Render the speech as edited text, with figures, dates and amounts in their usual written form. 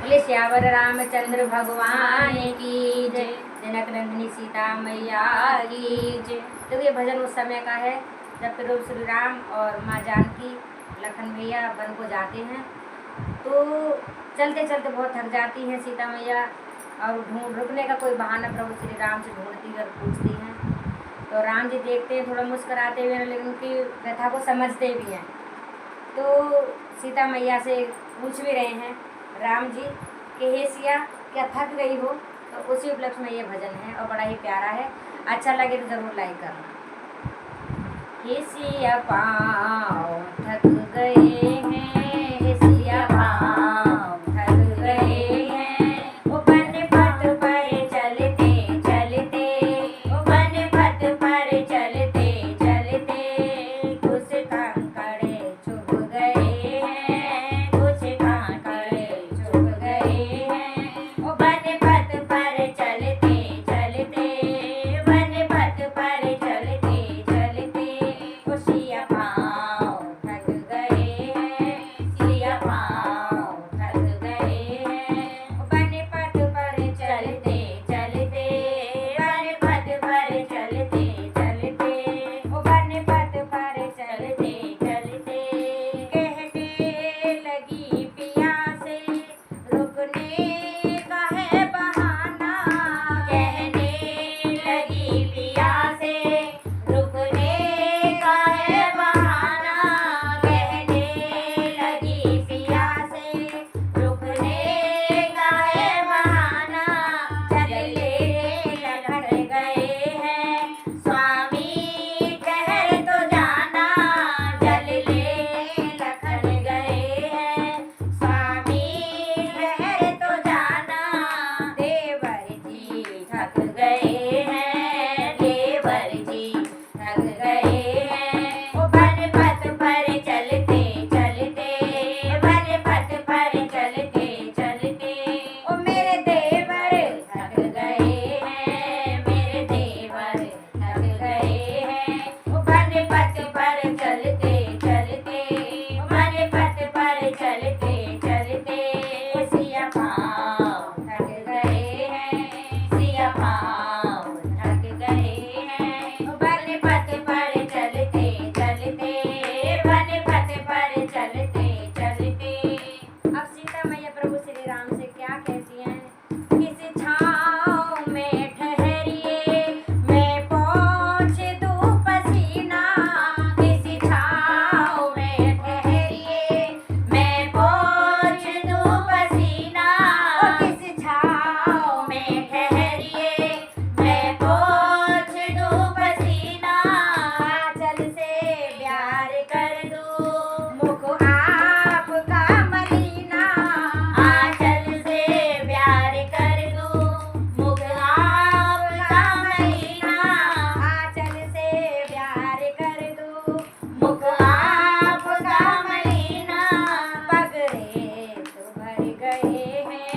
बोले श्यावर रामचंद्र भगवान की जय, जनक नंदिनी सीता मैया की जय। तो ये भजन उस समय का है जब प्रभु श्री राम और माँ जानकी लखन भैया वन को जाते हैं। तो चलते चलते बहुत थक जाती हैं सीता मैया और रुकने का कोई बहाना प्रभु श्री राम से ढूंढती और पूछती हैं। तो राम जी देखते हैं थोड़ा मुस्कुराते हुए, लेकिन उनकी व्यथा को समझते भी हैं। तो सीता मैया से पूछ भी रहे हैं राम जी कि हे सिया क्या थक गई हो। तो उसी उपलक्ष्य में ये भजन है और बड़ा ही प्यारा है। अच्छा लगे तो ज़रूर लाइक करना। हे सिया पाँव थक गए हैं, हे सिया पाँव थक गए हैं, वो बन पथ पर चलते चलते, वो बन पथ पर चलते चलते, कुछ कंकड़ चुभ गए हैं, कुछ कंकड़ चुभ गए हैं, वो बन पथ पर चलते चलते, बन पथ पर चलते चलते, वो सिया पाँव थक गए हैं, सिया पाँव थक गए हैं, वो बन पथ पर चलते चलते, बन पथ पर चलते चलते, वो बन पथ पर चलते चलते, कहने लगी पिया से रुकने का है बहाना, कहने लगी पिया से रुकने का है बहाना, कहने लगी पिया से रुकने का है बहाना, चले लखट गए हैं स्वामी ठहर तो जाना, चले लखट गए हैं स्वामी ठहर तो जाना, देवर जी थक गए हैं, देवर जी थक गए हैं, वो बन पथ पर चलते चलते, बन पथ पर चलते चलते, ओ मेरे देवर थक गए हैं, मेरे देवर थक गए हैं, वो बन पथ पर चलते चलते, बन पथ पर चलते चलते, ओ सिया पाँव थक गए हैं, सिया पाँव थक गए हैं, वो बन पथ पर चलते चलते, बन पथ पर चलते चलते। अब सीता मैया प्रभु श्री राम से क्या कहती हैं, किसी छाँव में ठहरिए मैं पोंछ दूँ पसीना, किसी छाँव में ठहरिए मैं पोंछ दूँ पसीना, ओ किसी छाँव में ठहरिए मैं पोंछ दूँ पसीना, आंचल से प्यार कर दूँ मुख आपका महीना, आंचल से प्यार कर दूँ मुख आपका महीना, आंचल से प्यार कर दूँ मुख आपका महीना, पगड़े तो भर गए हैं